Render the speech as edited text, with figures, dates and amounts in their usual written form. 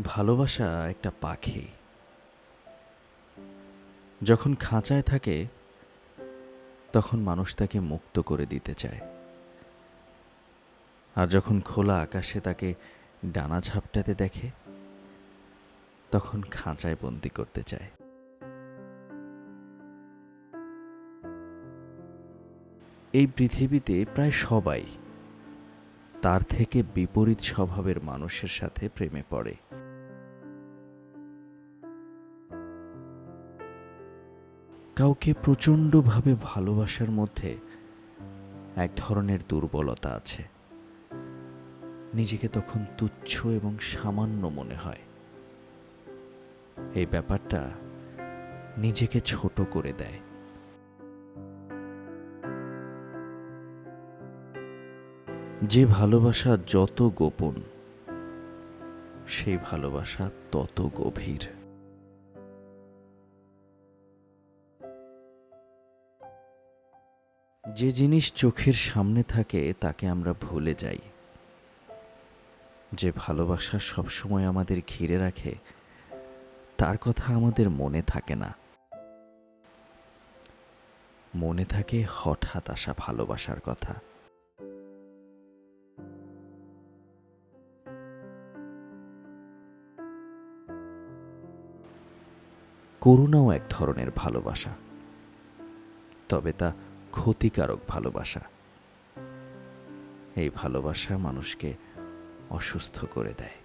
ভালোবাসা একটা পাখি। যখন খাঁচায় থাকে তখন মানুষ তাকে মুক্ত করে দিতে চায়, আর যখন খোলা আকাশে তাকে ডানা ঝাপটাতে দেখে তখন খাঁচায় বন্দি করতে চায়। এই পৃথিবীতে প্রায় সবাই তার থেকে বিপরীত স্বভাবের মানুষের সাথে প্রেমে পড়ে। কাউকে প্রচণ্ডভাবে ভালোবাসার মধ্যে এক ধরনের দুর্বলতা আছে। নিজেকে তখন তুচ্ছ এবং সামান্য মনে হয়। এই ব্যাপারটা নিজেকে ছোট করে দেয়। যে ভালোবাসা যত গোপন, সেই ভালোবাসা তত গভীর। যে জিনিস চোখের সামনে থাকে তাকে আমরা ভুলে যাই। যে ভালোবাসা সবসময় আমাদের ঘিরে রাখে তার কথা আমাদের মনে থাকে না। মনে থাকে হঠাৎ আসা ভালোবাসার কথা। করুণাও এক ধরনের ভালোবাসা, তবে তা ক্ষতিকারক ভালোবাসা। এই ভালোবাসা মানুষকে অসুস্থ করে দেয়।